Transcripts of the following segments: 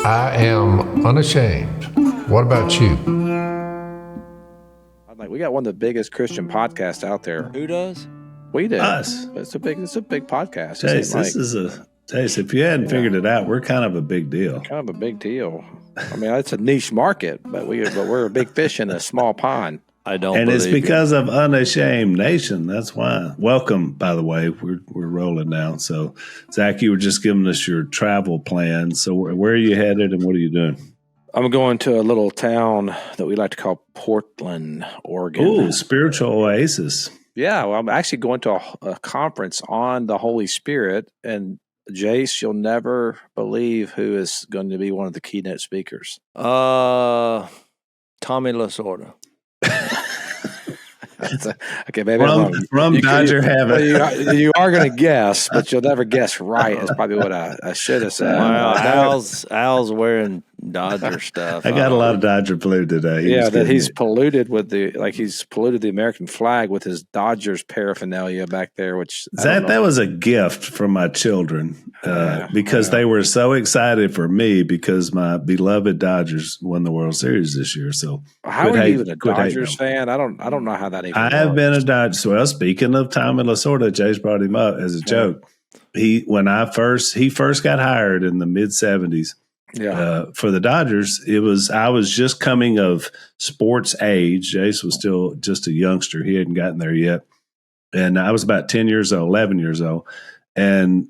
I am unashamed. What about you? I'm like, we got one of the biggest Christian podcasts out there. Who does? We do. Us. It's a big podcast. Jase, Jase, if you hadn't figured it out, we're kind of a big deal. Kind of a big deal. I mean, it's a niche market, but we're a big fish in a small pond. I don't. And it's because of Unashamed Nation. That's why. Welcome, by the way. We're rolling now. So, Zach, you were just giving us your travel plan. So, where are you headed, and what are you doing? I'm going to a little town that we like to call Portland, Oregon. Ooh, spiritual oasis. Yeah, well, I'm actually going to a conference on the Holy Spirit, and Jase, you'll never believe who is going to be one of the keynote speakers. Tommy Lasorda. Okay, maybe from Dodger Heaven. You are going to guess, but you'll never guess right. Is probably what I should have said. Wow, Al's wearing Dodger stuff. I got a lot of Dodger blue today. He's polluted with he's polluted the American flag with his Dodgers paraphernalia back there. Which that was a gift from my children because they were so excited for me because my beloved Dodgers won the World Series this year. So how are you even a Dodgers fan? I don't know how that even. I have been a Dodgers. Well, speaking of Tommy Lasorda, Jase brought him up as a joke. He first got hired in the mid '70s. For the Dodgers, I was just coming of sports age. Jase was still just a youngster. He hadn't gotten there yet. And I was about 10 years old, 11 years old. And,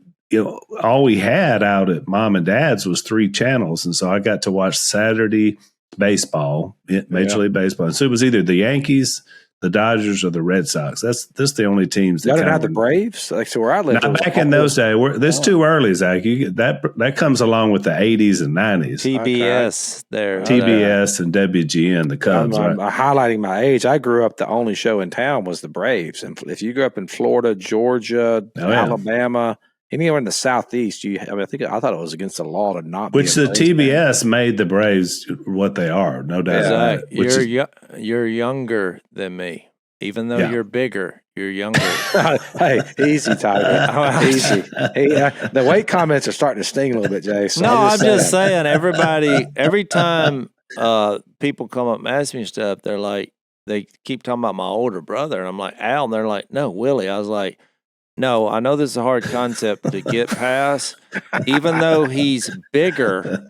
all we had out at mom and dad's was 3 channels. And so I got to watch Saturday baseball, Major League Baseball. And so it was either the Yankees, the Dodgers, or the Red Sox. That's the only teams. Y'all didn't have the Braves? Like, so where I lived. Now, back in those days, this too early, Zach. That comes along with the 80s and 90s. TBS there. TBS and WGN, the Cubs. I'm highlighting my age. I grew up, the only show in town was the Braves. And if you grew up in Florida, Georgia, Alabama, anywhere in the Southeast, I thought it was against the law to not Which be the TBS made the Braves what they are, no doubt. You're younger than me. Even though you're bigger, you're younger. Hey, easy, Tiger. Easy. The weight comments are starting to sting a little bit, Jase. So no, I'm just saying, every time people come up and ask me stuff, they're like, they keep talking about my older brother. And I'm like, Al. And they're like, no, Willie. I was like, no, I know this is a hard concept to get past. Even though he's bigger,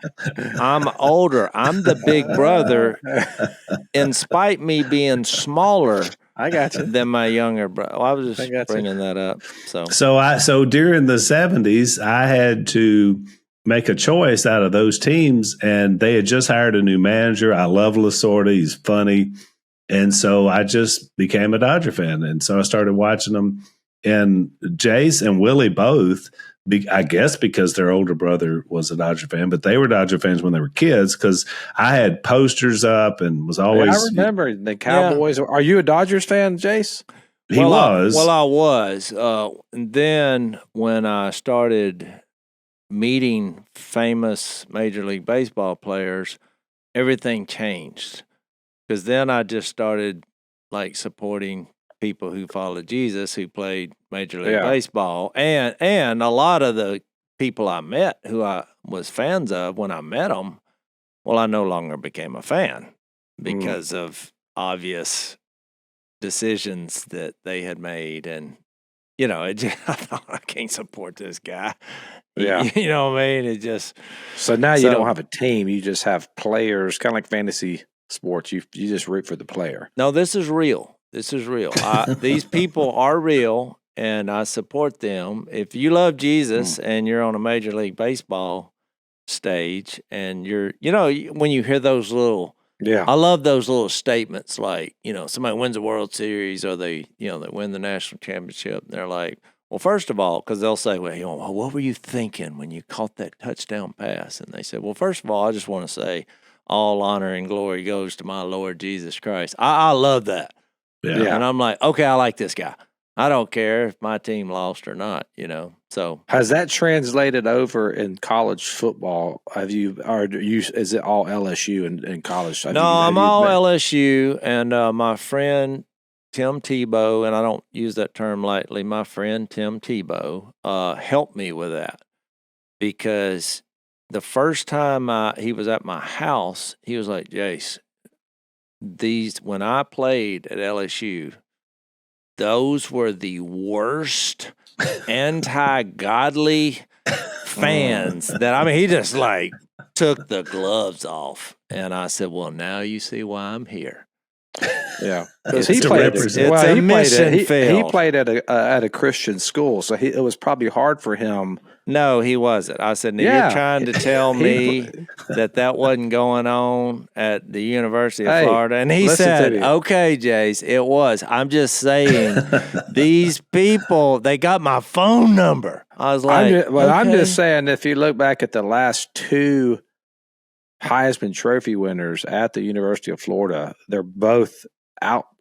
I'm older. I'm the big brother, in spite me being smaller. I got you. Than my younger brother. Well, I was just bringing that up. So during the 70s, I had to make a choice out of those teams, and they had just hired a new manager. I love Lasorda. He's funny. And so I just became a Dodger fan. And so I started watching them. And Jase and Willie both, I guess because their older brother was a Dodger fan, but they were Dodger fans when they were kids because I had posters up and was always. I remember the Cowboys. Yeah. Are you a Dodgers fan, Jase? He was. I was. And then when I started meeting famous Major League Baseball players, everything changed because then I just started supporting people who followed Jesus, who played Major League Baseball, and a lot of the people I met who I was fans of when I met them, well, I no longer became a fan because of obvious decisions that they had made, and I thought I can't support this guy. Yeah, you know what I mean. It just so now you don't have a team; you just have players, kind of like fantasy sports. You just root for the player. No, this is real. This is real. These people are real, and I support them. If you love Jesus and you're on a Major League Baseball stage, and you're, when you hear those little, I love those little statements like, somebody wins a World Series or they win the national championship. And they're like, well, first of all, because they'll say, well, what were you thinking when you caught that touchdown pass? And they said, well, first of all, I just want to say all honor and glory goes to my Lord Jesus Christ. I love that. Yeah. And I'm like, okay, I like this guy. I don't care if my team lost or not, So has that translated over in college football? Is it all LSU in college? No, I'm all LSU, and my friend Tim Tebow, and I don't use that term lightly. My friend Tim Tebow helped me with that because the first time he was at my house, he was like, Jase, when I played at LSU, those were the worst anti-godly fans he just like took the gloves off. And I said, well, now you see why I'm here. Yeah, because he played at a Christian school, so it was probably hard for him. No, he wasn't. I said, now you're trying to tell me that wasn't going on at the University of Florida. And he said, okay, Jase, it was. I'm just saying, these people, they got my phone number. I was like, I'm just saying, if you look back at the last two Heisman Trophy winners at the University of Florida, they're both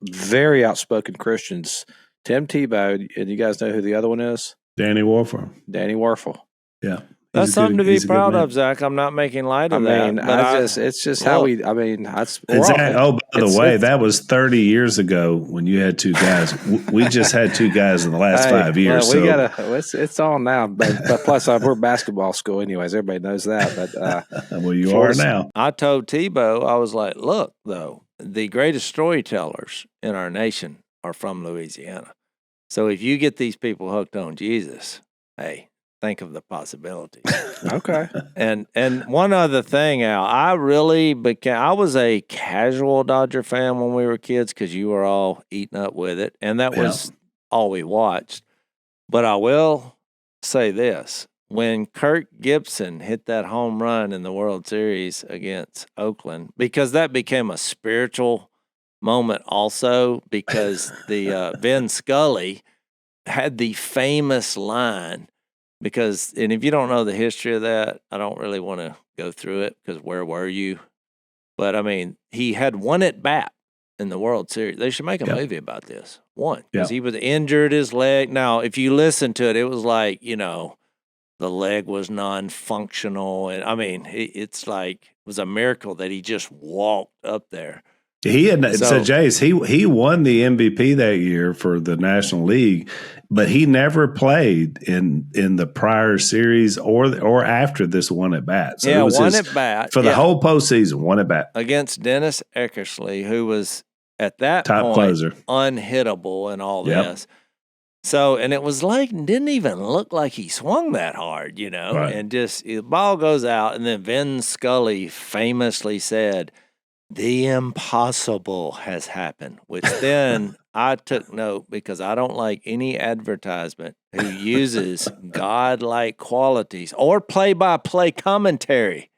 very outspoken Christians. Tim Tebow, and you guys know who the other one is? Danny Warfel. Yeah. That's something to be proud of, Zach. I'm not making light of that. It's just how we, that's. Exactly. Oh, by the way, that was 30 years ago when you had two guys. We just had two guys in the last 5 years. It's on now. But plus, we're basketball school anyways. Everybody knows that. But well, you are now. I told Tebow, I was like, look, though, the greatest storytellers in our nation are from Louisiana. So if you get these people hooked on Jesus, hey, think of the possibilities. Okay. And one other thing, Al, I was a casual Dodger fan when we were kids because you were all eating up with it, and that was all we watched. But I will say this. When Kirk Gibson hit that home run in the World Series against Oakland, because that became a spiritual moment also, because the Vin Scully had the famous line, and if you don't know the history of that, I don't really want to go through it because where were you? But, he had one at bat in the World Series. They should make a movie about this. One, because he was injured his leg. Now, if you listen to it, it was like, the leg was non-functional. And it's like it was a miracle that he just walked up there. So Jase, he won the MVP that year for the National League, but he never played in the prior series or after this one at bat. So it was one at bat for the whole postseason. One at bat against Dennis Eckersley, who was at that top point closer, unhittable, and all this. So, and it was like, didn't even look like he swung that hard, right. And just the ball goes out, and then Vin Scully famously said, "The impossible has happened," which then I took note because I don't like any advertisement who uses God-like qualities or play-by-play commentary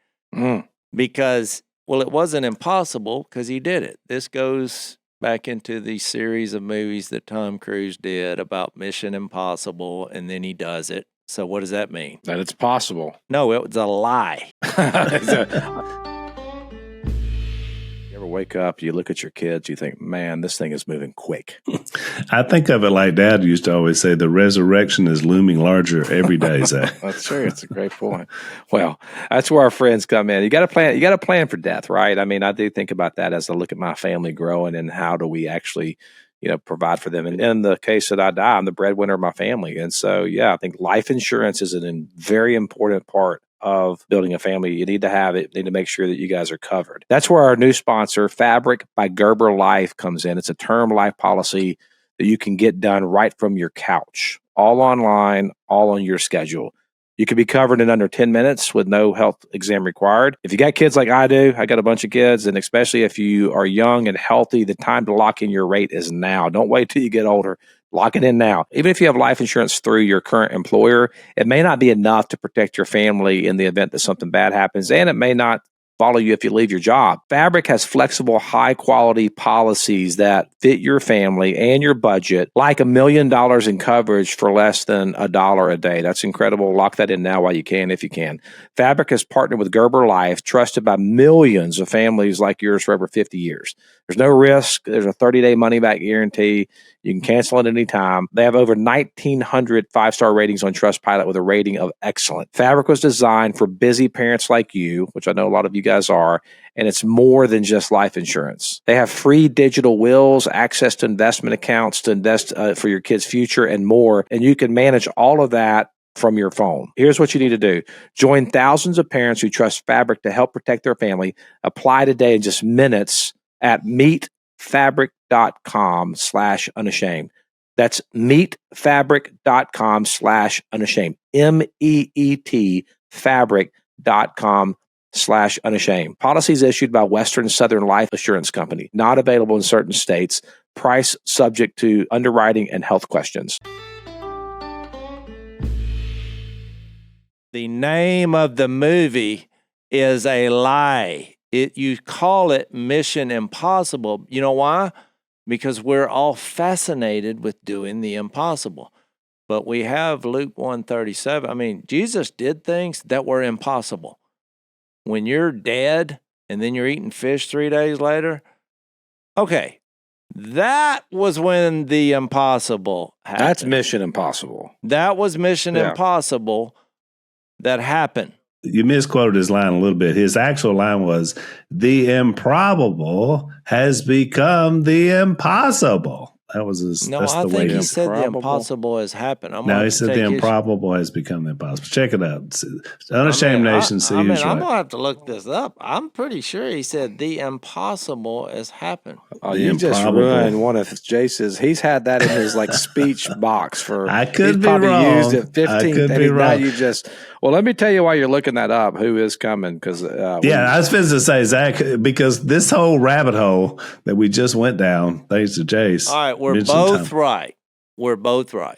because, well, it wasn't impossible because he did it. This goes back into the series of movies that Tom Cruise did about Mission Impossible, and then he does it. So what does that mean? That it's possible. No, it was a lie. Wake up, you look at your kids, you think, man, this thing is moving quick. I think of it like Dad used to always say, the resurrection is looming larger every day, Zach. That's true. It's a great point. Well, that's where our friends come in. You got to plan for death, right? I do think about that as I look at my family growing and how do we actually, provide for them. And in the case that I die, I'm the breadwinner of my family. And so, I think life insurance is a very important part of building a family. You need to have it. You need to make sure that you guys are covered. That's where our new sponsor, Fabric by Gerber Life, comes in. It's a term life policy that you can get done right from your couch, all online, all on your schedule. You can be covered in under 10 minutes with no health exam required. If you got kids like I do, I got a bunch of kids, and especially if you are young and healthy, the time to lock in your rate is now. Don't wait till you get older. Lock it in now. Even if you have life insurance through your current employer, it may not be enough to protect your family in the event that something bad happens, and it may not follow you if you leave your job. Fabric has flexible, high-quality policies that fit your family and your budget, like $1 million in coverage for less than $1 a day. That's incredible. Lock that in now while you can, if you can. Fabric has partnered with Gerber Life, trusted by millions of families like yours for over 50 years. There's no risk. There's a 30-day money-back guarantee. You can cancel it anytime. They have over 1,900 five-star ratings on Trustpilot with a rating of excellent. Fabric was designed for busy parents like you, which I know a lot of you guys are, and it's more than just life insurance. They have free digital wills, access to investment accounts to invest for your kids' future, and more. And you can manage all of that from your phone. Here's what you need to do. Join thousands of parents who trust Fabric to help protect their family. Apply today in just minutes at meetfabric.com/unashamed. That's meetfabric.com/unashamed. MEET fabric.com/unashamed. Policies issued by Western Southern Life Assurance Company. Not available in certain states. Price subject to underwriting and health questions. The name of the movie is a lie. You call it Mission Impossible. You know why? Because we're all fascinated with doing the impossible. But we have Luke 1:37. I mean, Jesus did things that were impossible. When you're dead and then you're eating fish 3 days later, okay, that was when the impossible happened. That's Mission Impossible. That was Mission Impossible that happened. You misquoted his line a little bit. His actual line was, "The improbable has become the impossible." That was his. No, that's I the think way he said the impossible has happened. No, he said the improbable has become the impossible. Check it out. Unashamed Nation. See who's right. I'm gonna have to look this up. I'm pretty sure he said the impossible has happened. Oh, you just ruined one of Jase's. He's had that in his speech box for. I could be probably wrong. Used it 15. I could be wrong. Now you just. Well, let me tell you why you're looking that up. Who is coming? Because I was supposed to say, Zach, because this whole rabbit hole that we just went down, thanks to Jase. All right, we're both right. We're both right.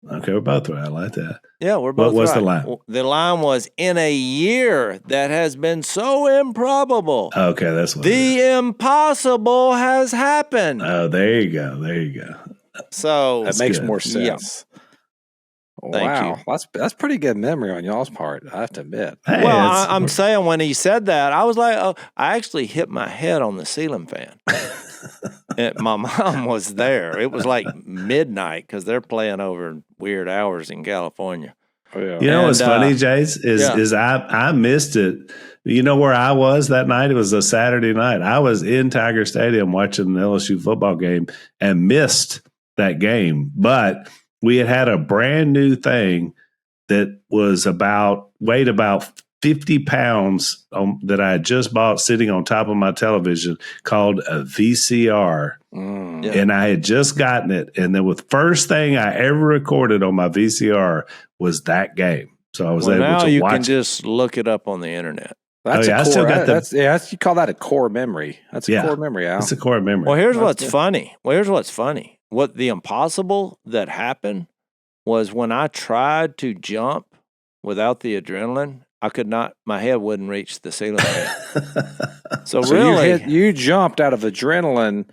Okay, we're both right. I like that. Yeah, we're both right. What was the line? The line was, in a year that has been so improbable. Okay, that's what the impossible has happened. Oh, there you go. There you go. So that makes more sense. Yeah. Thank you. That's pretty good memory on y'all's part, I have to admit. Hey, well, I'm saying when he said that, I was like, oh, I actually hit my head on the ceiling fan. And my mom was there. It was like midnight because they're playing over weird hours in California. Oh, yeah. You know what's funny, Jase, is I missed it. You know where I was that night? It was a Saturday night. I was in Tiger Stadium watching the LSU football game and missed that game. But we had a brand new thing that was weighed about 50 pounds that I had just bought sitting on top of my television called a VCR. And I had just gotten it. And the first thing I ever recorded on my VCR was that game. So I was able to watch it. Now you can just look it up on the internet. That's I still got that. You call that a core memory. That's a core memory, Al. It's a core memory. Well, here's what's funny. What the impossible that happened was when I tried to jump without the adrenaline, I could not, my head wouldn't reach the ceiling fan. So really, you jumped out of adrenaline,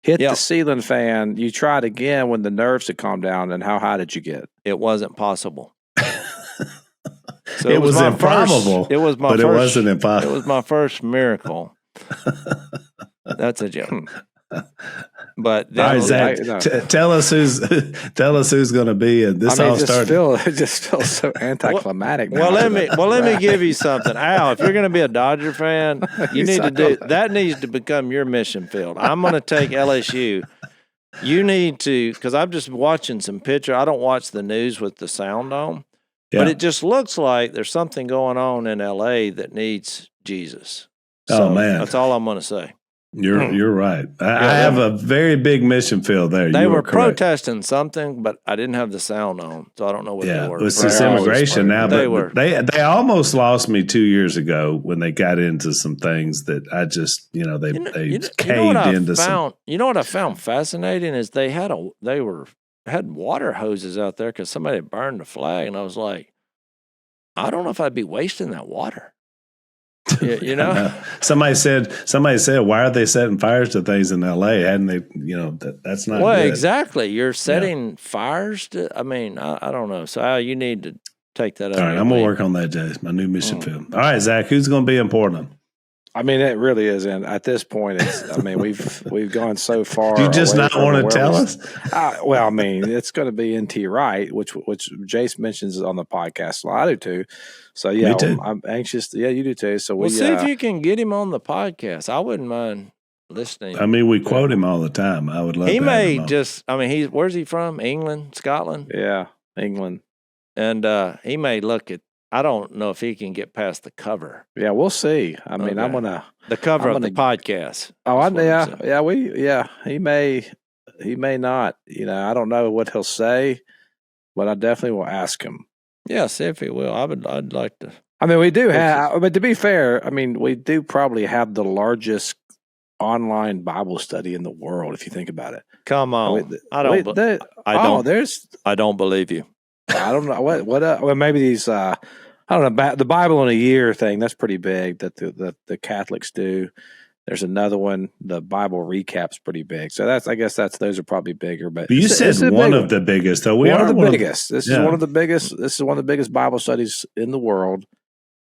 hit the ceiling fan. You tried again when the nerves had calmed down. And how high did you get? It wasn't possible. So it was improbable. It wasn't impossible. It was my first miracle. That's a joke. But all right, Zach, tell us who's going to be in this. It just feels so anticlimactic. Let me give you something, Al. If you're going to be a Dodger fan, you need to do that. Needs to become your mission field. I'm going to take LSU. You need to, because I'm just watching some picture. I don't watch the news with the sound on, but it just looks like there's something going on in LA that needs Jesus. So man, that's all I'm going to say. You're right. I have a very big mission field there. They were protesting something, but I didn't have the sound on, so I don't know what they were. It's this immigration now, but they almost lost me 2 years ago when they got into some things that I just they caved into some. You know what I found fascinating is they had water hoses out there because somebody burned the flag, and I was like, I don't know if I'd be wasting that water. You know, somebody said, why are they setting fires to things in LA? Hadn't they, that's not good. Exactly. You're setting fires to, I don't know. So you need to take that up. All right. I'm going to work on that, Jase, my new mission field. All right, Zach, who's going to be in Portland? It really is. And at this point, we've gone so far. You just not want to tell us? It's going to be NT Wright, which Jase mentions on the podcast. Well, I do too. So Me too. I'm anxious. You do too. So we'll see if you can get him on the podcast. I wouldn't mind listening. We quote him all the time. I would love. He may just. Where's he from? England, Scotland? Yeah, England. and he may look at. I don't know if he can get past the cover. Yeah, we'll see. I mean, Okay. The cover of the podcast. Oh, he may not. I don't know what he'll say, but I definitely will ask him. Yeah, see if he will. I'd like to. I mean, we do have, but to be fair, I mean, we do probably have the largest online Bible study in the world, if you think about it. Come on, I don't believe you. I don't know what. Well, maybe these. I don't know, the Bible in a year thing. That's pretty big. That the Catholics do. There's another one. The Bible recap's pretty big. So I guess those are probably bigger. But you said one of the biggest, though. One of the biggest. This is one of the biggest. This is one of the biggest Bible studies in the world,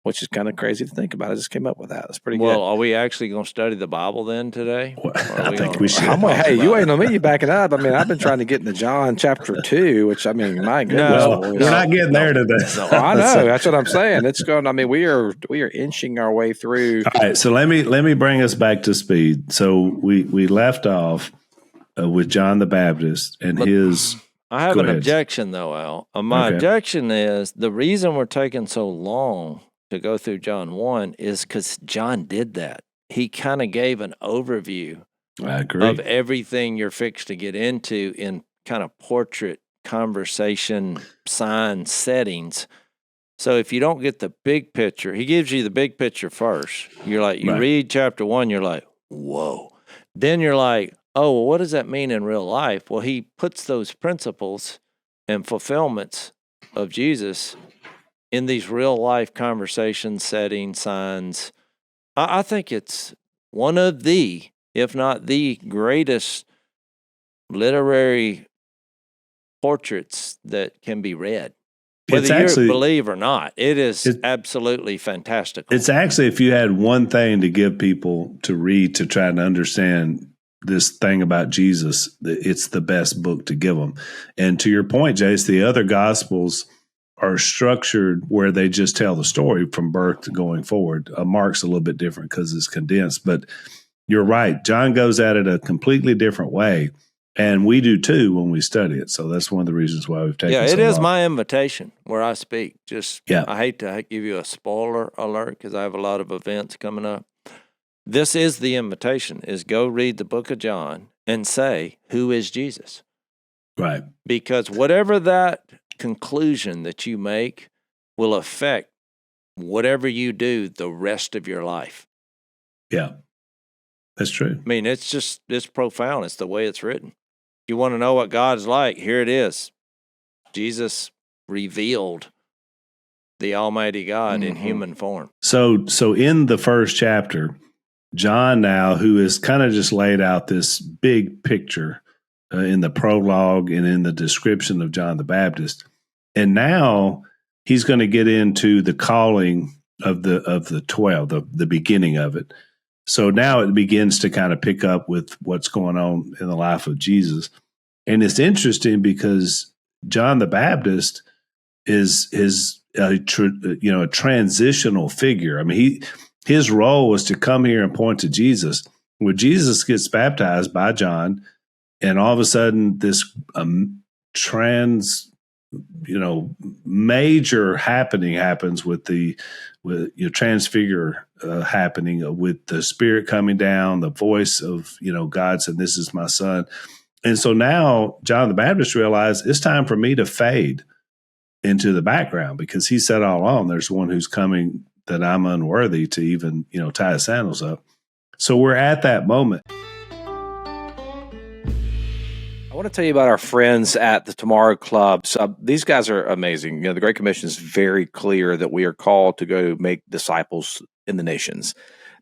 which is kind of crazy to think about. I just came up with that. That's pretty good. Well, are we actually going to study the Bible then today? I think we should. Hey, you ain't on me. You backing up. I mean, I've been trying to get into John chapter 2, which, I mean, my goodness. We're not getting there today. I know. That's what I'm saying. It's going. I mean, we are inching our way through. All right. So let me bring us back to speed. So we left off with John the Baptist and his. I have an objection, though, Al. My objection is the reason we're taking so long to go through John 1 is because John did that. He kind of gave an overview of everything you're fixed to get into in kind of portrait, conversation, sign settings. So if you don't get the big picture, he gives you the big picture first. You're like, you read chapter 1, you're like, whoa. Then you're like, oh, well, what does that mean in real life? Well, he puts those principles and fulfillments of Jesus in these real life conversations, settings, signs. I think it's one of the, if not the greatest literary portraits that can be read. Whether you believe or not, it is absolutely fantastical. It's actually, if you had one thing to give people to read to try and understand this thing about Jesus, it's the best book to give them. And to your point, Jase, the other Gospels are structured where they just tell the story from birth to going forward. Mark's a little bit different because it's condensed, but you're right. John goes at it a completely different way, and we do too when we study it. So that's one of the reasons why we've taken so long. Yeah, it is my invitation where I speak. I hate to give you a spoiler alert because I have a lot of events coming up. This is the invitation, is go read the book of John and say, who is Jesus? Right. Because whatever that conclusion that you make will affect whatever you do the rest of your life. Yeah, that's true. I mean, it's profound. It's the way it's written. You want to know what God's like? Here it is. Jesus revealed the Almighty God in human form. So in the first chapter, John now, who has kind of just laid out this big picture in the prologue and in the description of John the Baptist. And now he's going to get into the calling of the 12, the beginning of it. So now it begins to kind of pick up with what's going on in the life of Jesus. And it's interesting because John the Baptist is a transitional figure. I mean, his role was to come here and point to Jesus. When Jesus gets baptized by John, and all of a sudden this major happening happens with transfigure happening with the Spirit coming down, the voice of God said, "This is my son." And so now John the Baptist realized it's time for me to fade into the background because he said all along, "There's one who's coming that I'm unworthy to even tie his sandals up." So we're at that moment. I want to tell you about our friends at the Tomorrow Club. So these guys are amazing. The Great Commission is very clear that we are called to go make disciples in the nations.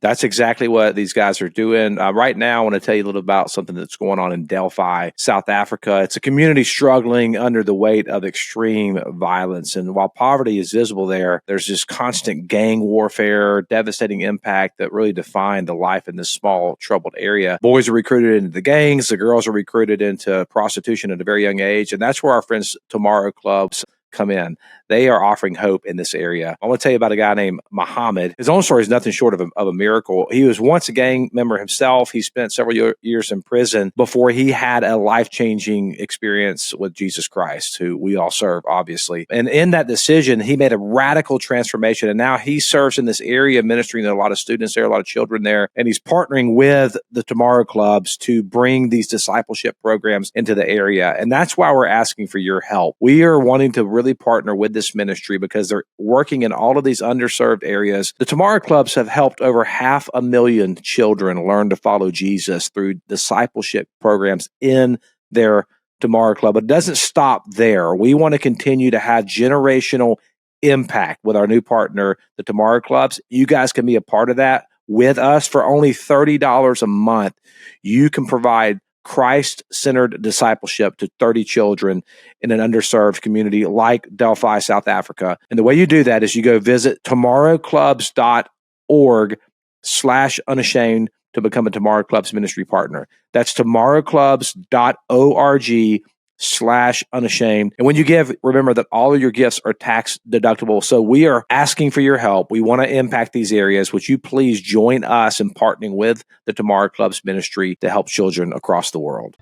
That's exactly what these guys are doing. Right now, I want to tell you a little about something that's going on in Delphi, South Africa. It's a community struggling under the weight of extreme violence. And while poverty is visible there, there's this constant gang warfare, devastating impact that really defined the life in this small, troubled area. Boys are recruited into the gangs. The girls are recruited into prostitution at a very young age. And that's where our friends Tomorrow Clubs come in. They are offering hope in this area. I want to tell you about a guy named Muhammad. His own story is nothing short of a miracle. He was once a gang member himself. He spent several years in prison before he had a life-changing experience with Jesus Christ, who we all serve, obviously. And in that decision, he made a radical transformation. And now he serves in this area, ministering to a lot of students there, a lot of children there. And he's partnering with the Tomorrow Clubs to bring these discipleship programs into the area. And that's why we're asking for your help. We are wanting to really partner with this ministry because they're working in all of these underserved areas. The Tomorrow Clubs have helped over 500,000 children learn to follow Jesus through discipleship programs in their Tomorrow Club. But it doesn't stop there. We want to continue to have generational impact with our new partner, the Tomorrow Clubs. You guys can be a part of that with us. For only $30 a month. You can provide Christ-centered discipleship to 30 children in an underserved community like Delphi, South Africa. And the way you do that is you go visit tomorrowclubs.org/unashamed to become a Tomorrow Clubs ministry partner. That's tomorrowclubs.org/unashamed. And when you give, remember that all of your gifts are tax deductible. So we are asking for your help. We want to impact these areas. Would you please join us in partnering with the Tomorrow Clubs ministry to help children across the world?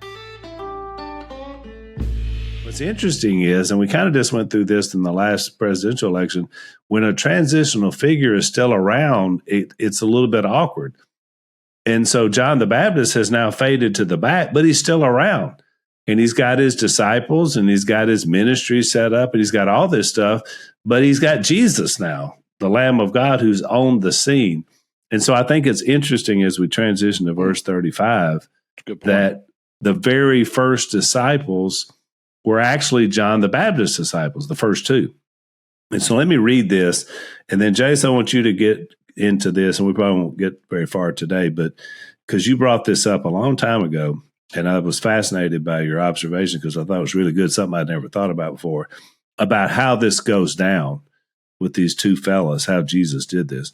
What's interesting is, and we kind of just went through this in the last presidential election, when a transitional figure is still around, it's a little bit awkward. And so John the Baptist has now faded to the back, but he's still around. And he's got his disciples and he's got his ministry set up and he's got all this stuff, but he's got Jesus now, the Lamb of God who's on the scene. And so I think it's interesting as we transition to verse 35 that the very first disciples were actually John the Baptist's disciples, the first two. And so let me read this. And then, Jase, I want you to get into this, and we probably won't get very far today, but because you brought this up a long time ago. And I was fascinated by your observation because I thought it was really good, something I'd never thought about before, about how this goes down with these two fellas, how Jesus did this.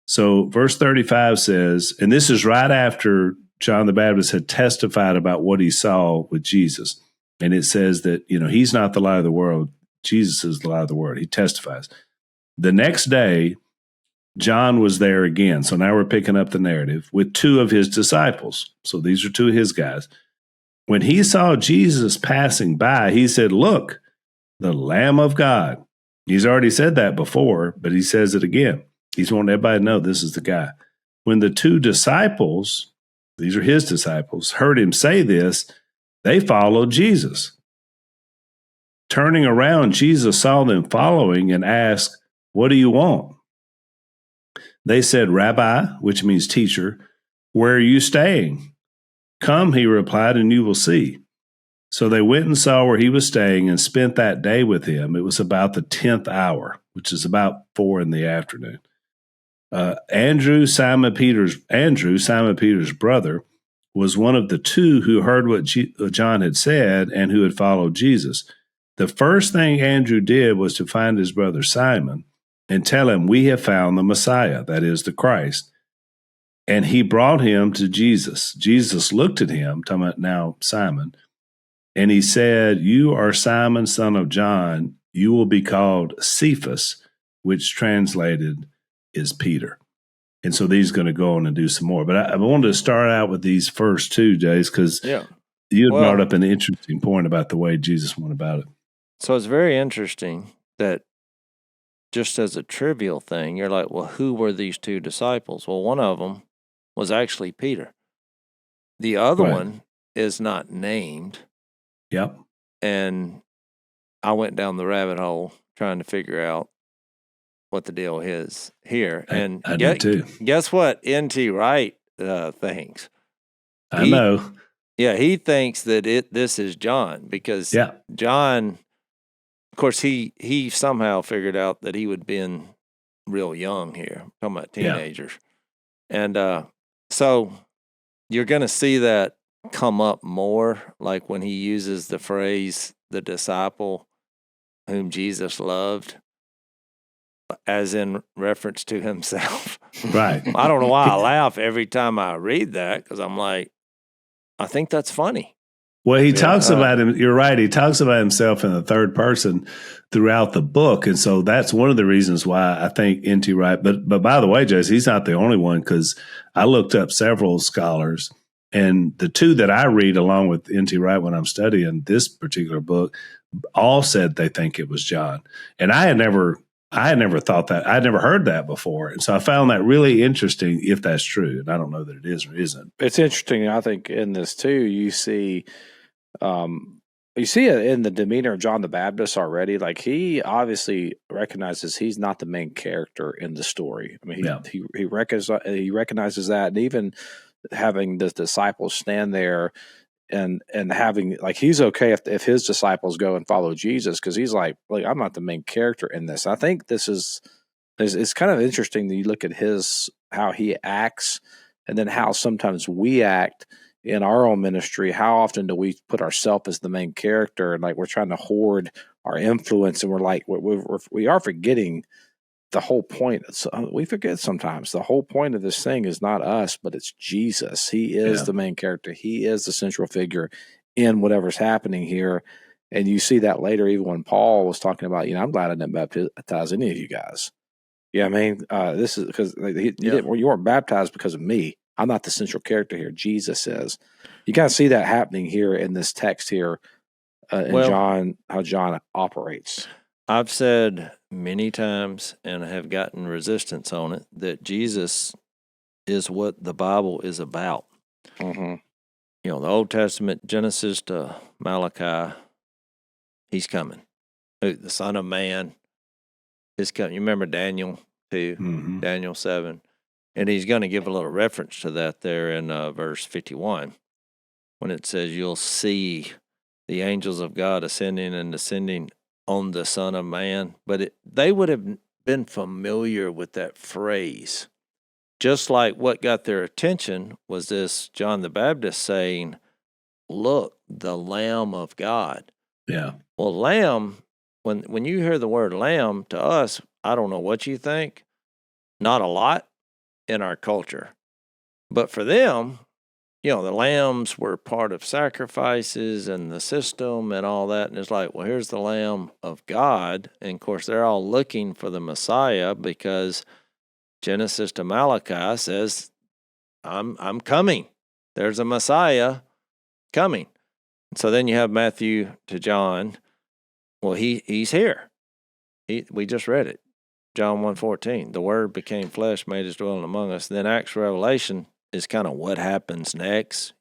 So verse 35 says, and this is right after John the Baptist had testified about what he saw with Jesus. And it says that, he's not the light of the world. Jesus is the light of the world. He testifies. The next day, John was there again. So now we're picking up the narrative with two of his disciples. So these are two of his guys. When he saw Jesus passing by, he said, "Look, the Lamb of God." He's already said that before, but he says it again. He's wanting everybody to know this is the guy. When the two disciples, these are his disciples, heard him say this, they followed Jesus. Turning around, Jesus saw them following and asked, "What do you want?" They said, "Rabbi," which means teacher, "where are you staying?" "Come," he replied, "and you will see." So they went and saw where he was staying and spent that day with him. It was about the 10th hour, which is about 4 p.m. Andrew, Simon Peter's brother, was one of the two who heard what John had said and who had followed Jesus. The first thing Andrew did was to find his brother Simon and tell him, "We have found the Messiah," that is the Christ. And he brought him to Jesus. Jesus looked at him, talking about now Simon, and he said, "You are Simon, son of John. You will be called Cephas," which translated is Peter. And so these are going to go on and do some more. But I wanted to start out with these first two, Jase, because you had brought up an interesting point about the way Jesus went about it. So it's very interesting that just as a trivial thing, you're like, well, who were these two disciples? Well, one of them was actually Peter. The other one is not named. Yep. And I went down the rabbit hole trying to figure out what the deal is here. And I did too. Guess what N.T. Wright thinks? I know. Yeah, he thinks that this is John because John, of course, he somehow figured out that he would have been real young here, talking about teenagers. Yeah. And so you're going to see that come up more, like when he uses the phrase, the disciple whom Jesus loved, as in reference to himself. Right. I don't know why I laugh every time I read that, because I'm like, I think that's funny. Well, he talks about him. You're right. He talks about himself in the third person throughout the book. And so that's one of the reasons why I think N.T. Wright, but by the way, Jase, he's not the only one, because I looked up several scholars, and the two that I read along with N.T. Wright when I'm studying this particular book all said they think it was John. And I had never thought that. I'd never heard that before. And so I found that really interesting, if that's true. And I don't know that it is or isn't. It's interesting. I think in this too, you see it in the demeanor of John the Baptist already. Like, he obviously recognizes he's not the main character in the story. I mean, he recognizes that, and even having the disciples stand there and having, like, he's okay if his disciples go and follow Jesus, because he's like, I'm not the main character in this. I think this is it's kind of interesting that you look at how he acts, and then how sometimes we act in our own ministry. How often do we put ourselves as the main character, and like we're trying to hoard our influence, and we're like, we are forgetting the whole point. We forget sometimes the whole point of this thing is not us, but it's Jesus. He is the main character. He is the central figure in whatever's happening here. And you see that later, even when Paul was talking about, I'm glad I didn't baptize any of you guys. Yeah, I mean, this is because you weren't baptized because of me. I'm not the central character here. Jesus is. You kind of see that happening here in this text here, in John, how John operates. I've said many times, and have gotten resistance on it, that Jesus is what the Bible is about. Mm-hmm. The Old Testament, Genesis to Malachi, he's coming. The Son of Man is coming. You remember Daniel 2, Daniel 7? And he's going to give a little reference to that there in verse 51, when it says, you'll see the angels of God ascending and descending on the Son of Man. But they would have been familiar with that phrase. Just like what got their attention was this John the Baptist saying, look, the Lamb of God. Yeah. Well, lamb, when you hear the word lamb, to us, I don't know what you think. Not a lot in our culture. But for them, the lambs were part of sacrifices and the system and all that. And it's like, well, here's the Lamb of God. And of course, they're all looking for the Messiah, because Genesis to Malachi says, I'm coming. There's a Messiah coming. And so then you have Matthew to John. Well, he's here. We just read it. John 1:14, the Word became flesh, made his dwelling among us. Then Acts Revelation is kind of what happens next.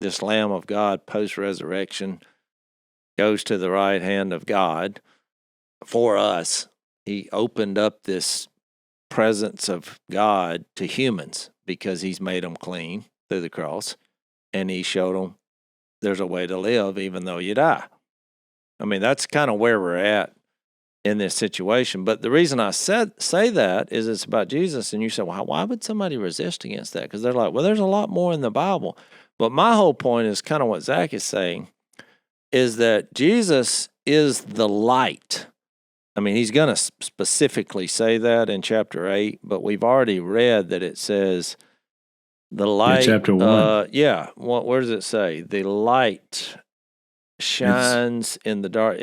This Lamb of God post-resurrection goes to the right hand of God for us. He opened up this presence of God to humans because he's made them clean through the cross, and he showed them there's a way to live even though you die. I mean, that's kind of where we're at in this situation. But the reason I say that is it's about Jesus. And you say, well, why would somebody resist against that? Because they're like, well, there's a lot more in the Bible. But my whole point is kind of what Zach is saying, is that Jesus is the light. I mean, he's going to specifically say that in chapter 8, but we've already read that it says the light. Chapter 1. Where does it say? The light shines in the dark.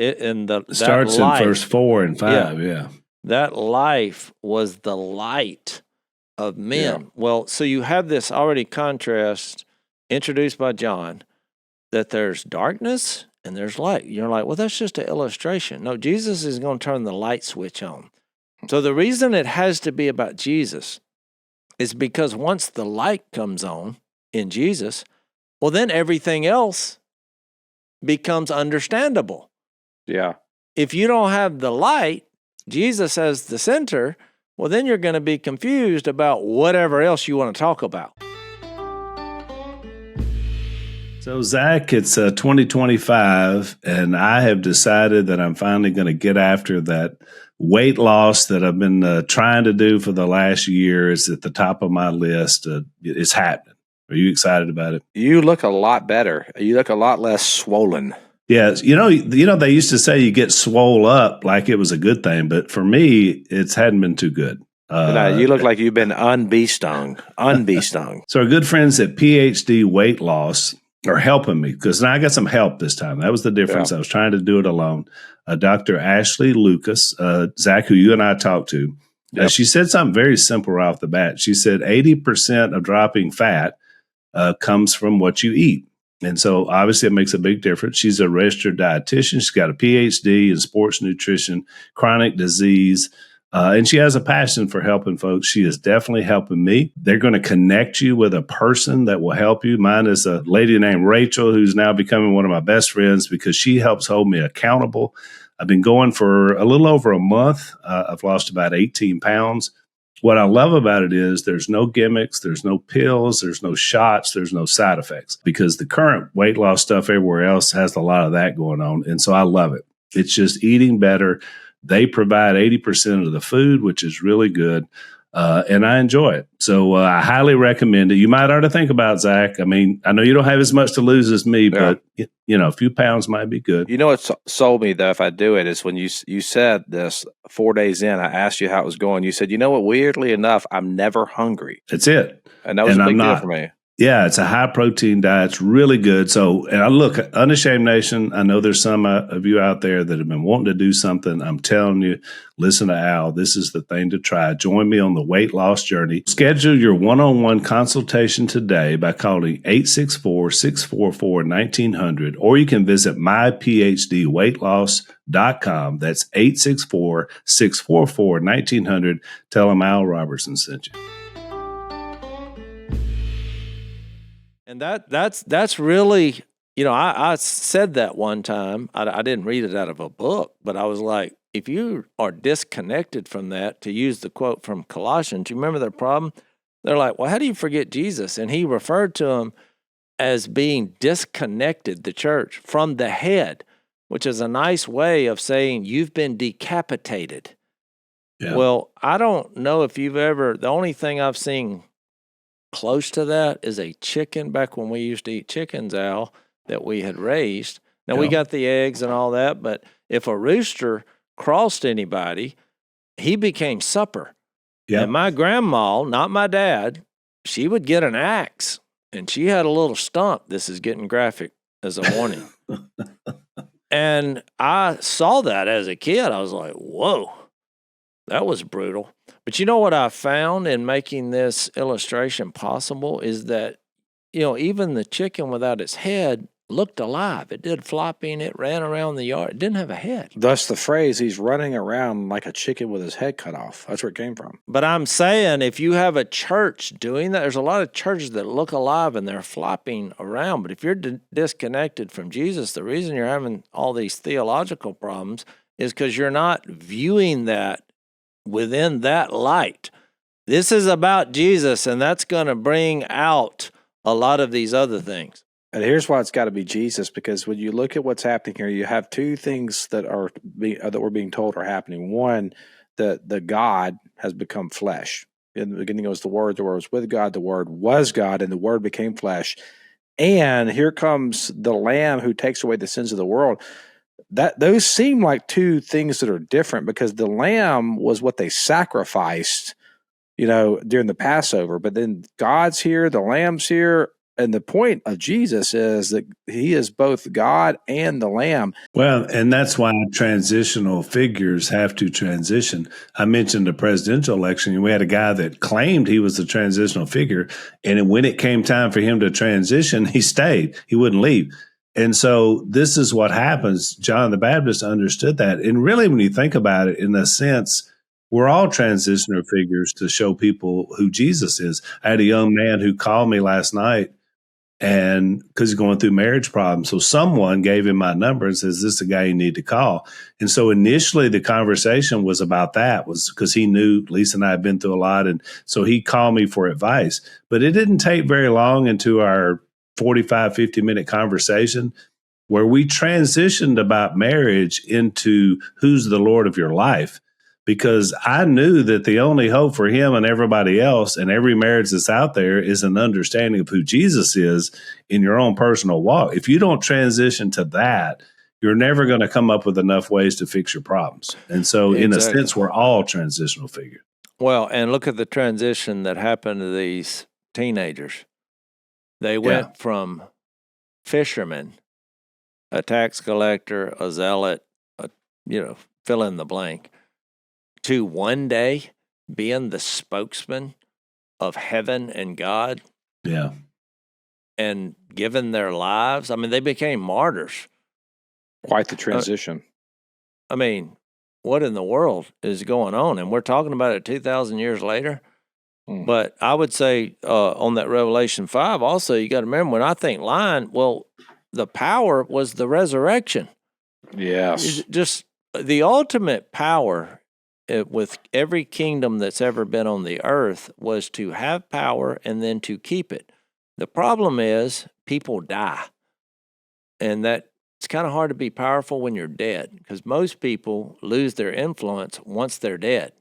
Starts in verse 4 and 5. Yeah. That life was the light of men. Yeah. Well, so you have this already contrast introduced by John, that there's darkness and there's light. You're like, well, that's just an illustration. No, Jesus is going to turn the light switch on. So the reason it has to be about Jesus is because once the light comes on in Jesus, well, then everything else becomes understandable. Yeah. If you don't have the light, Jesus as the center, well, then you're going to be confused about whatever else you want to talk about. So, Zach, it's 2025, and I have decided that I'm finally going to get after that weight loss that I've been trying to do for the last year. It's at the top of my list. It's happening. Are you excited about it? You look a lot better. You look a lot less swollen. Yeah, you know, they used to say you get swole up like it was a good thing, but for me, it hadn't been too good. You look like you've been unbee stung. So our good friends at PhD Weight Loss or helping me, because now I got some help this time. That was the difference. Yeah. I was trying to do it alone. Dr. Ashley Lucas, Zach, who you and I talked to, she said something very simple right off the bat. She said 80% of dropping fat comes from what you eat. And so obviously it makes a big difference. She's a registered dietitian. She's got a PhD in sports nutrition, chronic disease, and she has a passion for helping folks. She is definitely helping me. They're going to connect you with a person that will help you. Mine is a lady named Rachel, who's now becoming one of my best friends because she helps hold me accountable. I've been going for a little over a month. I've lost about 18 pounds. What I love about it is there's no gimmicks, there's no pills, there's no shots, there's no side effects, because the current weight loss stuff everywhere else has a lot of that going on. And so I love it. It's just eating better. They provide 80% of the food, which is really good. And I enjoy it. So I highly recommend it. You might ought to think about, Zach. I mean, I know you don't have as much to lose as me, but a few pounds might be good. You know what sold me, though, if I do it, is when you said this 4 days in, I asked you how it was going. You said, you know what, weirdly enough, I'm never hungry. That's it. And that was a big deal for me. Yeah, it's a high protein diet. It's really good. So, and I look, Unashamed Nation, I know there's some of you out there that have been wanting to do something. I'm telling you, listen to Al. This is the thing to try. Join me on the weight loss journey. Schedule your one-on-one consultation today by calling 864-644-1900, or you can visit myphdweightloss.com. That's 864-644-1900. Tell them Al Robertson sent you. And that's really, I said that one time. I didn't read it out of a book, but I was like, if you are disconnected from that, to use the quote from Colossians, you remember their problem? They're like, well, how do you forget Jesus? And he referred to him as being disconnected, the church, from the head, which is a nice way of saying you've been decapitated. Yeah. Well, I don't know if you've ever, the only thing I've seen close to that is a chicken, back when we used to eat chickens, Al, that we had raised. Now, we got the eggs and all that, but if a rooster crossed anybody, he became supper. Yeah. And my grandma, not my dad, she would get an axe, and she had a little stump. This is getting graphic as a warning. And I saw that as a kid. I was like, whoa, that was brutal. But you know what I found in making this illustration possible is that, even the chicken without its head looked alive. It did flopping. It ran around the yard. It didn't have a head. Thus the phrase, he's running around like a chicken with his head cut off. That's where it came from. But I'm saying if you have a church doing that, there's a lot of churches that look alive and they're flopping around. But if you're disconnected from Jesus, the reason you're having all these theological problems is because you're not viewing that within that light. This is about Jesus, and that's going to bring out a lot of these other things. And here's why it's got to be Jesus, because when you look at what's happening here, you have two things that we're being told are happening. One, the God has become flesh. In the beginning was the Word was with God, the Word was God, and the Word became flesh. And here comes the Lamb who takes away the sins of the world. Those seem like two things that are different, because the lamb was what they sacrificed, during the Passover. But then God's here, the lamb's here. And the point of Jesus is that he is both God and the lamb. Well, and that's why transitional figures have to transition. I mentioned the presidential election. We had a guy that claimed he was a transitional figure. And when it came time for him to transition, he stayed. He wouldn't leave. And so this is what happens. John the Baptist understood that. And really, when you think about it, in a sense, we're all transitional figures to show people who Jesus is. I had a young man who called me last night, and because he's going through marriage problems. So someone gave him my number and says, this is the guy you need to call. And so initially the conversation was about that, was because he knew Lisa and I had been through a lot. And so he called me for advice. But it didn't take very long into our 45, 50-minute conversation where we transitioned about marriage into who's the Lord of your life, because I knew that the only hope for him and everybody else and every marriage that's out there is an understanding of who Jesus is in your own personal walk. If you don't transition to that, you're never going to come up with enough ways to fix your problems. And so in a sense, we're all transitional figures. Well, and look at the transition that happened to these teenagers. They went from fisherman, a tax collector, a zealot, fill in the blank, to one day being the spokesman of heaven and God. Yeah. And given their lives, I mean, they became martyrs. Quite the transition. I mean, what in the world is going on? And we're talking about it 2,000 years later. But I would say on that Revelation 5 also, you got to remember, when I think lion, well, the power was the resurrection. Yes. Just the ultimate power with every kingdom that's ever been on the earth was to have power and then to keep it. The problem is people die. And that it's kind of hard to be powerful when you're dead, because most people lose their influence once they're dead.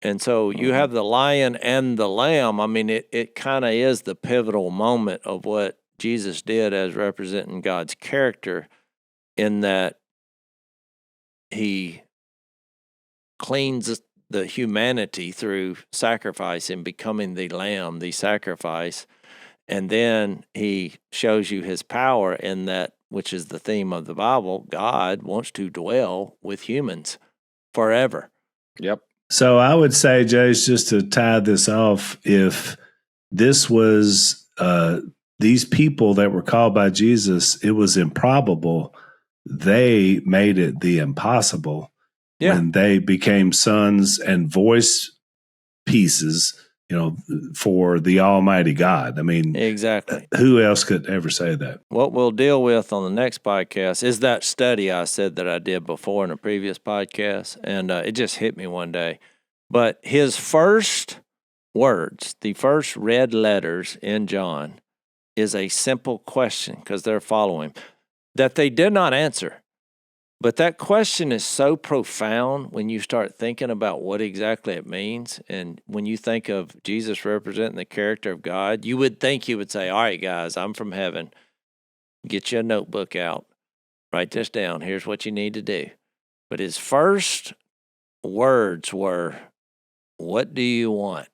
And so you have the lion and the lamb. I mean, it kind of is the pivotal moment of what Jesus did as representing God's character, in that he cleans the humanity through sacrifice and becoming the lamb, the sacrifice. And then he shows you his power in that, which is the theme of the Bible. God wants to dwell with humans forever. Yep. So I would say, Jase, just to tie this off, if this was these people that were called by Jesus, it was improbable. They made it the impossible when they became sons and voice pieces, for the Almighty God. I mean, exactly. Who else could ever say that? What we'll deal with on the next podcast is that study I said that I did before in a previous podcast, and it just hit me one day. But his first words, the first red letters in John, is a simple question, because they're following, that they did not answer. But that question is so profound when you start thinking about what exactly it means. And when you think of Jesus representing the character of God, you would think he would say, all right, guys, I'm from heaven. Get your notebook out. Write this down. Here's what you need to do. But his first words were, what do you want?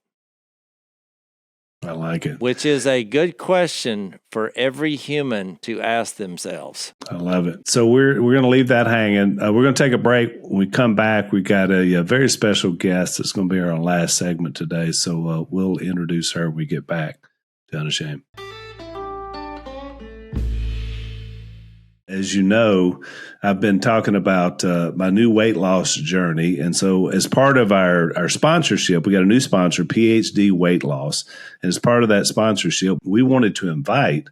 I like it. Which is a good question for every human to ask themselves. I love it. So we're going to leave that hanging. We're going to take a break. When we come back, we got a very special guest that's going to be our last segment today. So we'll introduce her when we get back to Unashamed. As you know, I've been talking about my new weight loss journey. And so as part of our sponsorship, we got a new sponsor, PhD Weight Loss. And as part of that sponsorship, we wanted to invite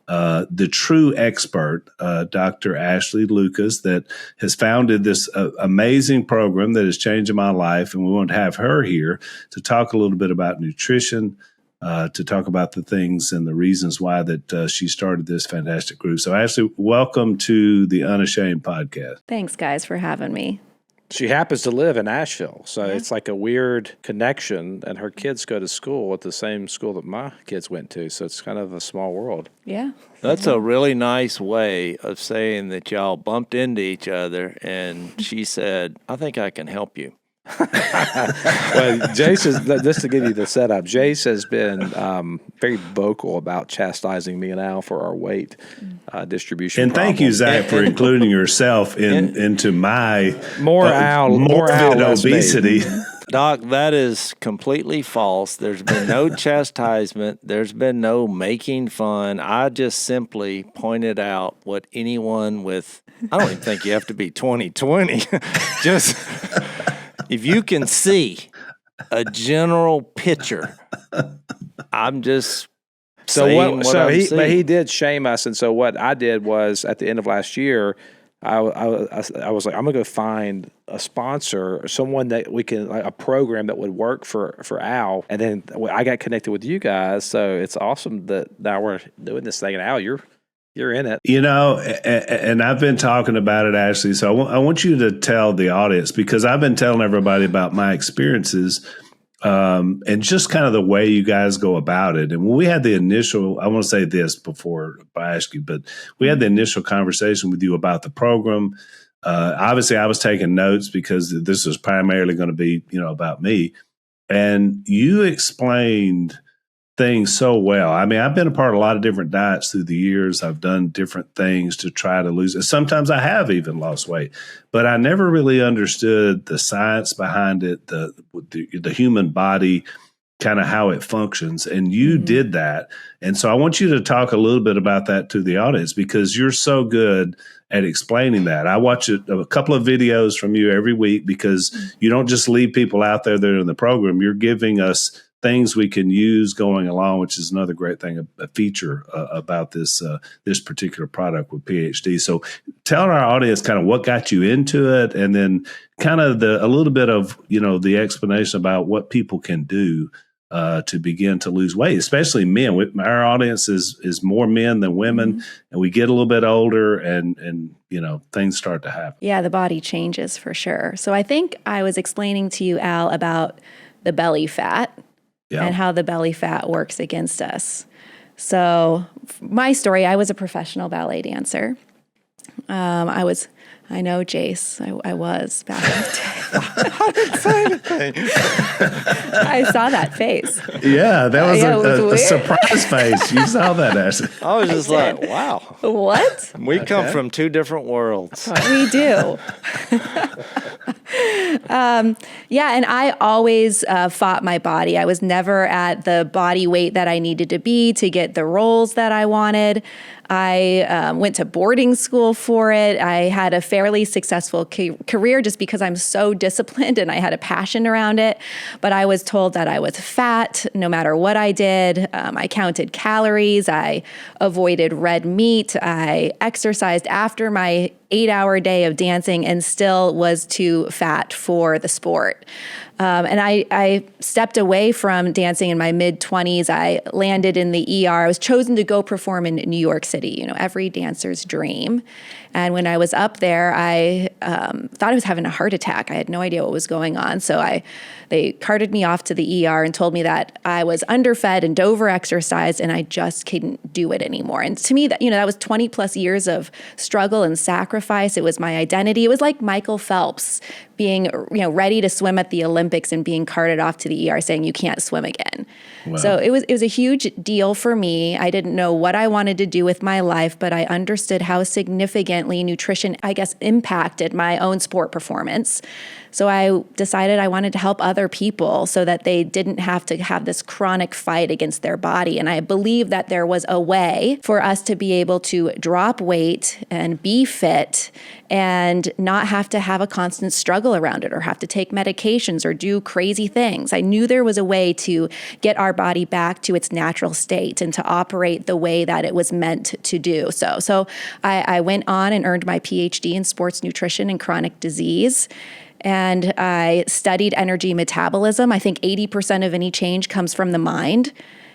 the true expert, Dr. Ashley Lucas, that has founded this amazing program that is changing my life. And we want to have her here to talk a little bit about nutrition, to talk about the things and the reasons why that she started this fantastic group. So Ashley, welcome to the Unashamed podcast. Thanks, guys, for having me. She happens to live in Asheville, so it's like a weird connection, and her kids go to school at the same school that my kids went to, so it's kind of a small world. Yeah. That's a really nice way of saying that y'all bumped into each other, and she said, I think I can help you. Well, Jase is, just to give you the setup, Jase has been very vocal about chastising me and Al for our weight distribution. And thank you, Zach, for including yourself into my morbid obesity. Doc, that is completely false. There's been no chastisement. There's been no making fun. I just simply pointed out what anyone with, I don't even think you have to be 2020. Just, if you can see a general picture, I'm just saying but he did shame us. And so what I did was, at the end of last year, I was like, I'm going to go find a sponsor, someone that we can, like, a program that would work for Al. And then I got connected with you guys. So it's awesome that now we're doing this thing. And Al, you're in it. And I've been talking about it, Ashley. So I want you to tell the audience, because I've been telling everybody about my experiences and just kind of the way you guys go about it. And when we had the initial, I want to say this before I ask you, but we had the initial conversation with you about the program. Obviously, I was taking notes because this was primarily going to be, about me. And you explained things so well. I mean, I've been a part of a lot of different diets through the years. I've done different things to try to lose it. Sometimes I have even lost weight, but I never really understood the science behind it, the human body, kind of how it functions. And you did that. And so I want you to talk a little bit about that to the audience, because you're so good at explaining that. I watch a couple of videos from you every week, because you don't just leave people out there that are in the program. You're giving us things we can use going along, which is another great thing, a feature about this particular product with PhD. So tell our audience kind of what got you into it, and then kind of a little bit of, the explanation about what people can do to begin to lose weight, especially men. Our audience is more men than women, and we get a little bit older, and things start to happen. Yeah, the body changes for sure. So I think I was explaining to you, Al, about the belly fat. Yeah. And how the belly fat works against us. So my story, I was a professional ballet dancer. I know, Jase, I was back in the day. I saw that face. Yeah, that was a surprise face. You saw that, Ashley. I was just like, wow. What? We come from two different worlds. We do. And I always fought my body. I was never at the body weight that I needed to be to get the roles that I wanted. I went to boarding school for it. I had a fairly successful career just because I'm so disciplined and I had a passion around it. But I was told that I was fat no matter what I did. I counted calories. I avoided red meat. I exercised after my 8-hour day of dancing and still was too fat for the sport. And I stepped away from dancing in my mid-20s. I landed in the ER. I was chosen to go perform in New York City, every dancer's dream. And when I was up there, I thought I was having a heart attack. I had no idea what was going on. So they carted me off to the ER and told me that I was underfed and over-exercised, and I just couldn't do it anymore. And to me, that was 20 plus years of struggle and sacrifice. It was my identity. It was like Michael Phelps being, ready to swim at the Olympics and being carted off to the ER saying you can't swim again. Wow. So it was a huge deal for me. I didn't know what I wanted to do with my life, but I understood how significantly nutrition, impacted my own sport performance. So I decided I wanted to help other people so that they didn't have to have this chronic fight against their body. And I believe that there was a way for us to be able to drop weight and be fit and not have to have a constant struggle around it or have to take medications or do crazy things. I knew there was a way to get our body back to its natural state and to operate the way that it was meant to do. So I went on and earned my PhD in sports nutrition and chronic disease. And I studied energy metabolism. I think 80% of any change comes from the mind.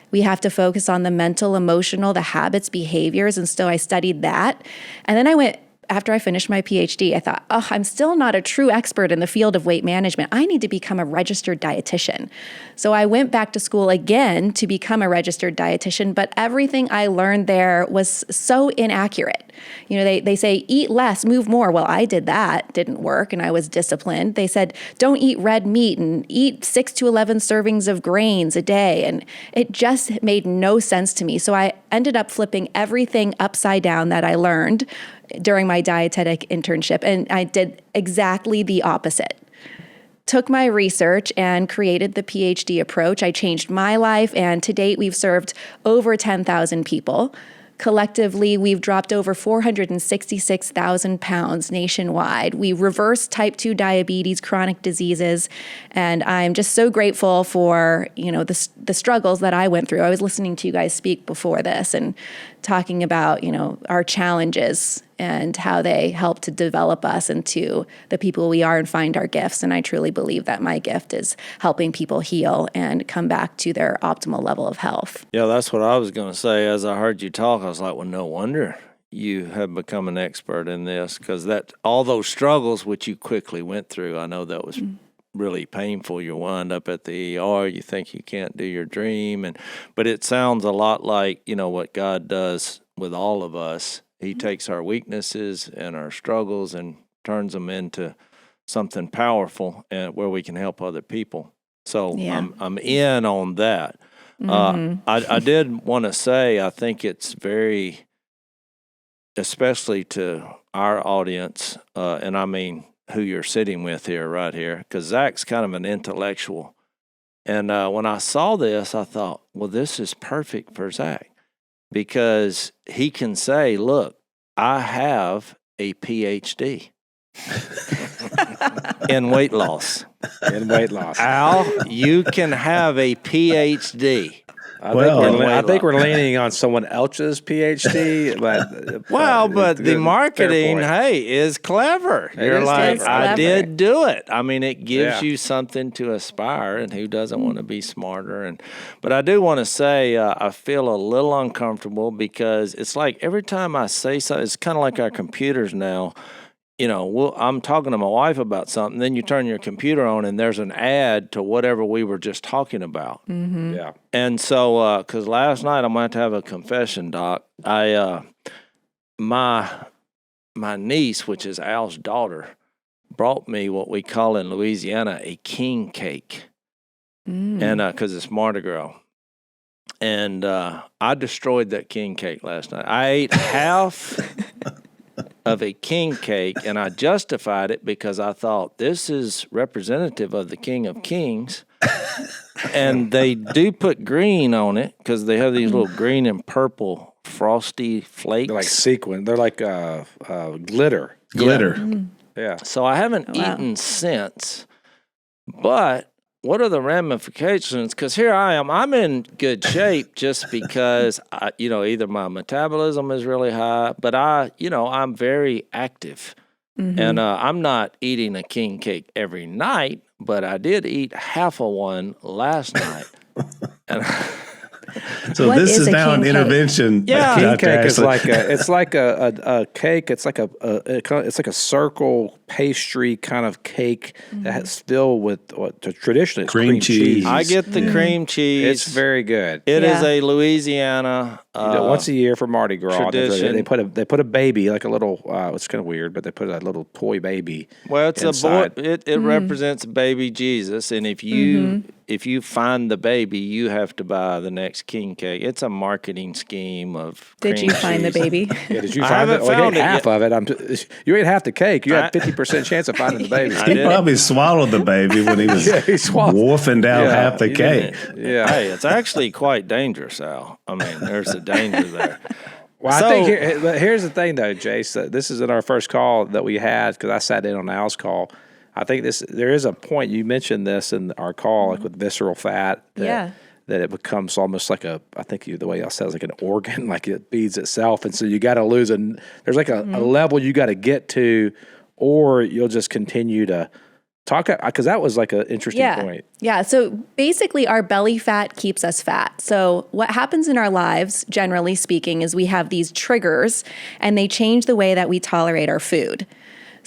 We have to focus on the mental, emotional, the habits, behaviors. And so I studied that. And then after I finished my PhD, I thought, I'm still not a true expert in the field of weight management. I need to become a registered dietitian. So I went back to school again to become a registered dietitian, but everything I learned there was so inaccurate. They say, eat less, move more. Well, I did that, didn't work, and I was disciplined. They said, don't eat red meat and eat 6 to 11 servings of grains a day. And it just made no sense to me. So I ended up flipping everything upside down that I learned during my dietetic internship, and I did exactly the opposite. Took my research and created the PhD approach. I changed my life, and to date, we've served over 10,000 people. Collectively, we've dropped over 466,000 pounds nationwide. We reversed type 2 diabetes, chronic diseases, and I'm just so grateful for, the struggles that I went through. I was listening to you guys speak before this and talking about, our challenges and how they help to develop us into the people we are and find our gifts. And I truly believe that my gift is helping people heal and come back to their optimal level of health. Yeah, that's what I was going to say. As I heard you talk, I was like, well, no wonder you have become an expert in this, because all those struggles which you quickly went through, I know that was really painful. You wind up at the ER, you think you can't do your dream, but it sounds a lot like, what God does with all of us. He takes our weaknesses and our struggles and turns them into something powerful and where we can help other people. So yeah. I'm in on that. I did want to say, I think it's very, especially to our audience, and I mean who you're sitting with here, right here, because Zach's kind of an intellectual. And when I saw this, I thought, well, this is perfect for Zach because he can say, look, I have a PhD in weight loss. In weight loss. Al, you can have a PhD. I think we're leaning on someone else's PhD, but the marketing, is clever. You're like, I did do it. I mean, it gives you something to aspire, and who doesn't want to be smarter? But I do want to say, I feel a little uncomfortable because it's like every time I say something, it's kind of like our computers now. You know, I'm talking to my wife about something, then you turn your computer on and there's an ad to whatever we were just talking about. Yeah. And so, because last night I'm going to have a confession, Doc. My niece, which is Al's daughter, brought me what we call in Louisiana a king cake. And because it's Mardi Gras. And I destroyed that king cake last night. I ate half of a king cake, and I justified it because I thought this is representative of the King of Kings. And they do put green on it because they have these little green and purple frosty flakes. They're like sequin. They're like glitter. Glitter. Yeah. So I haven't eaten since. But what are the ramifications? Because here I am. I'm in good shape just because, either my metabolism is really high, but I'm very active. And I'm not eating a king cake every night, but I did eat half of one last night. So What this is a now an king cake? intervention. Yeah. King cake is like a cake. It's like a circle pastry kind of cake that's filled with what traditionally is cream cheese. I get the cream cheese. It's very good. It is a Louisiana once a year for Mardi Gras. tradition. They put a baby, like a little. It's kind of weird, but they put a little toy baby. Well, it's inside. It represents baby Jesus, and if you find the baby, you have to buy the next king cake. It's a marketing scheme of. Did cream you find the cheese. baby? Yeah, did you I find it? haven't Well, you found ate it half yet. of it. You ate half the cake. You had 50% chance of finding the baby. He probably swallowed the baby when he was he swallowed. wolfing down half the cake. Yeah. Hey, it's actually quite dangerous, Al. I mean, there's a danger there. Well, I think here's the thing, though, Jase. This is in our first call that we had because I sat in on Al's call. I think there is a point, you mentioned this in our call, like with visceral fat, that it becomes almost like I think the way I said, like an organ, like it feeds itself. And so you got to lose there's like a level you got to get to, or you'll just continue to talk, because that was like an interesting point. Yeah. So basically, our belly fat keeps us fat. So what happens in our lives, generally speaking, is we have these triggers, and they change the way that we tolerate our food.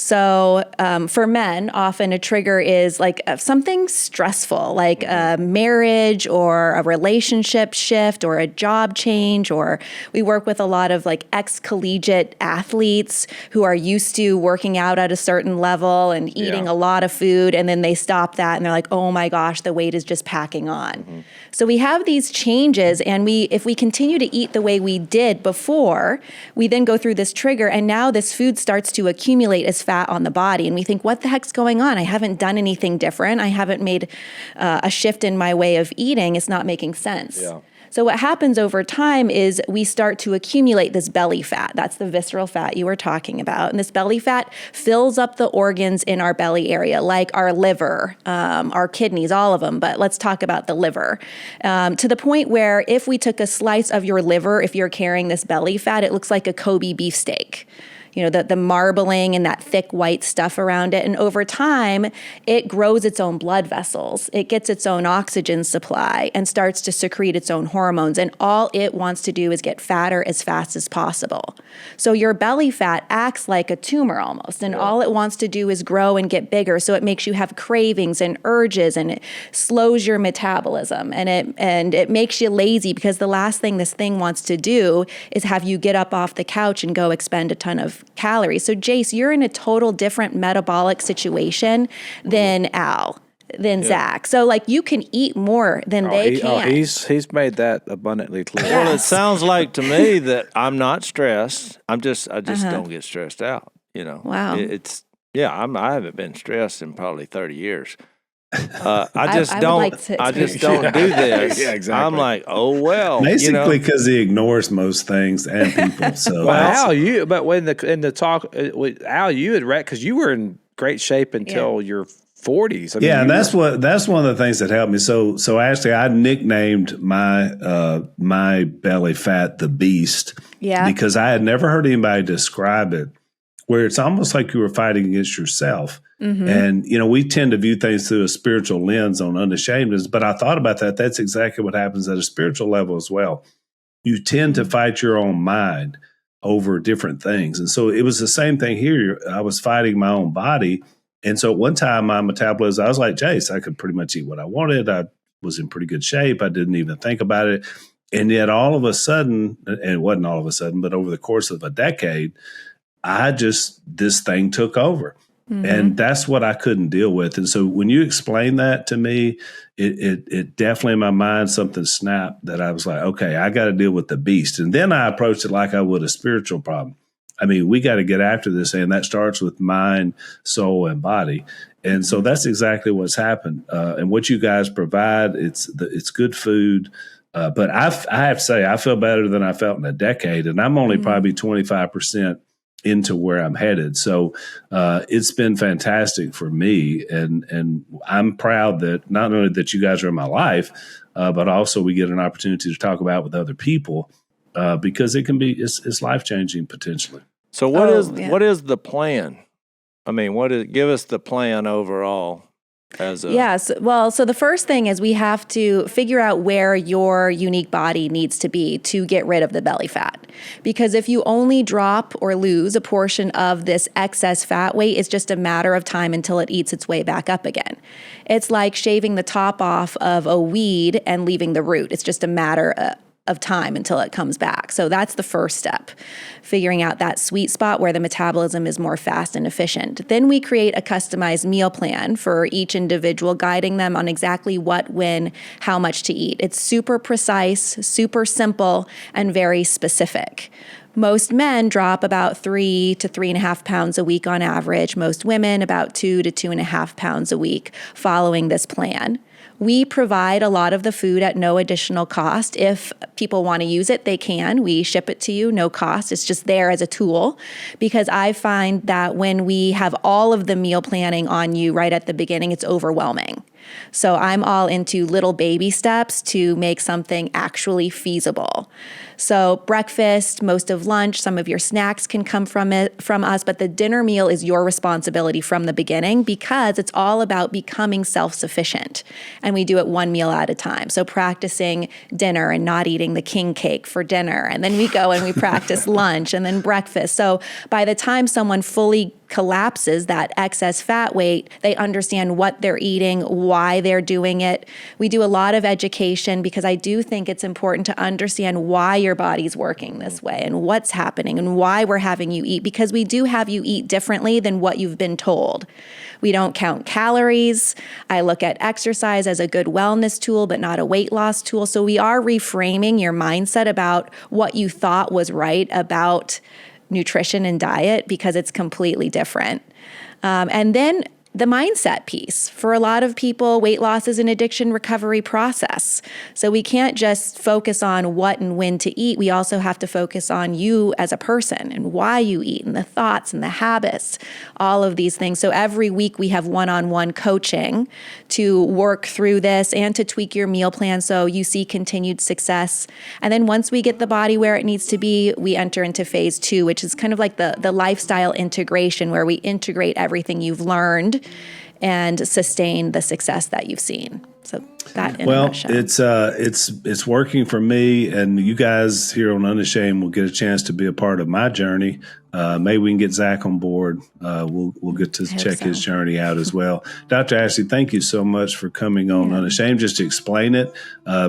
So for men, often a trigger is like something stressful, like a marriage or a relationship shift or a job change, or we work with a lot of like ex-collegiate athletes who are used to working out at a certain level and eating a lot of food, and then they stop that and they're like, oh my gosh, the weight is just packing on. So we have these changes, and if we continue to eat the way we did before, we then go through this trigger, and now this food starts to accumulate as fat on the body. And we think, what the heck's going on? I haven't done anything different. I haven't made a shift in my way of eating. It's not making sense. Yeah. So what happens over time is we start to accumulate this belly fat. That's the visceral fat you were talking about. And this belly fat fills up the organs in our belly area, like our liver, our kidneys, all of them. But let's talk about the liver. To the point where if we took a slice of your liver, if you're carrying this belly fat, it looks like a Kobe beefsteak. You know, the marbling and that thick white stuff around it. And over time, it grows its own blood vessels. It gets its own oxygen supply and starts to secrete its own hormones. And all it wants to do is get fatter as fast as possible. So your belly fat acts like a tumor almost. And all it wants to do is grow and get bigger. So it makes you have cravings and urges, and it slows your metabolism. And it makes you lazy, because the last thing this thing wants to do is have you get up off the couch and go expend a ton of calories. So Jase, you're in a total different metabolic situation than Al. than Zach. So like you can eat more than they can. He's made that abundantly clear. Yes. Well, it sounds like to me that I'm not stressed. I just don't get stressed out. Wow. I haven't been stressed in probably 30 years. I just don't do this. Yeah, exactly. I'm like, oh well. Basically, because he ignores most things and people. So, well, Al, but when in the talk with Al, you had read because you were in great shape until your 40s. I mean, and that's one of the things that helped me. So actually, I nicknamed my belly fat the Beast. Yeah. Because I had never heard anybody describe it, where it's almost like you were fighting against yourself. Mm-hmm. And, we tend to view things through a spiritual lens on Unashamed. But I thought about that. That's exactly what happens at a spiritual level as well. You tend to fight your own mind over different things. And so it was the same thing here. I was fighting my own body. And so at one time, my metabolism, I was like, Jase, I could pretty much eat what I wanted. I was in pretty good shape. I didn't even think about it. And yet all of a sudden, and it wasn't all of a sudden, but over the course of a decade, this thing took over. Mm-hmm. And that's what I couldn't deal with. And so when you explain that to me, it definitely in my mind, something snapped that I was like, okay, I got to deal with the beast. And then I approached it like I would a spiritual problem. I mean, we got to get after this. And that starts with mind, soul, and body. And so that's exactly what's happened. And what you guys provide, it's good food. But I have to say, I feel better than I felt in a decade. And I'm only probably 25% into where I'm headed. So it's been fantastic for me. And I'm proud that not only that you guys are in my life, but also we get an opportunity to talk about with other people because it's life-changing potentially. So what is the plan? I mean, give us the plan overall. So the first thing is we have to figure out where your unique body needs to be to get rid of the belly fat. Because if you only drop or lose a portion of this excess fat weight, it's just a matter of time until it eats its way back up again. It's like shaving the top off of a weed and leaving the root. It's just a matter of time until it comes back. So that's the first step, figuring out that sweet spot where the metabolism is more fast and efficient. Then we create a customized meal plan for each individual, guiding them on exactly what, when, how much to eat. It's super precise, super simple, and very specific. Most men drop about 3 to 3.5 pounds a week on average. Most women about 2 to 2.5 pounds a week following this plan. We provide a lot of the food at no additional cost. If people want to use it, they can. We ship it to you, no cost. It's just there as a tool because I find that when we have all of the meal planning on you right at the beginning, it's overwhelming. So I'm all into little baby steps to make something actually feasible. So breakfast, most of lunch, some of your snacks can come from us, but the dinner meal is your responsibility from the beginning because it's all about becoming self-sufficient. And we do it one meal at a time. So practicing dinner and not eating the king cake for dinner. And then we go and we practice lunch and then breakfast. So by the time someone fully collapses that excess fat weight, they understand what they're eating, why they're doing it. We do a lot of education because I do think it's important to understand why your body's working this way and what's happening and why we're having you eat, because we do have you eat differently than what you've been told. We don't count calories. I look at exercise as a good wellness tool, but not a weight loss tool. So we are reframing your mindset about what you thought was right about nutrition and diet because it's completely different. And then the mindset piece. For a lot of people, weight loss is an addiction recovery process. So we can't just focus on what and when to eat. We also have to focus on you as a person and why you eat and the thoughts and the habits, all of these things. So every week we have one-on-one coaching to work through this and to tweak your meal plan so you see continued success. And then once we get the body where it needs to be, we enter into phase 2, which is kind of like the lifestyle integration where we integrate everything you've learned and sustain the success that you've seen. that in well, a nutshell. it's working for me, and you guys here on Unashamed will get a chance to be a part of my journey. Maybe we can get Zach on board. We'll get to check his journey out as well. Dr. Ashley, thank you so much for coming on Unashamed just to explain it,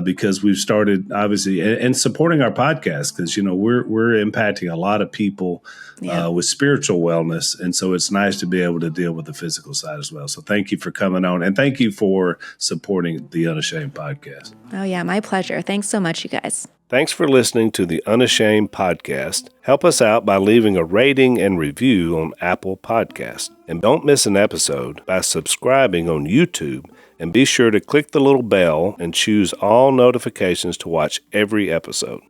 because we've started obviously and supporting our podcast, because we're impacting a lot of people with spiritual wellness, and so it's nice to be able to deal with the physical side as well. So thank you for coming on, and thank you for supporting the Unashamed podcast. Oh yeah, my pleasure. Thanks so much, you guys. Thanks for listening to the Unashamed podcast. Help us out by leaving a rating and review on Apple Podcasts. And don't miss an episode by subscribing on YouTube. And be sure to click the little bell and choose all notifications to watch every episode.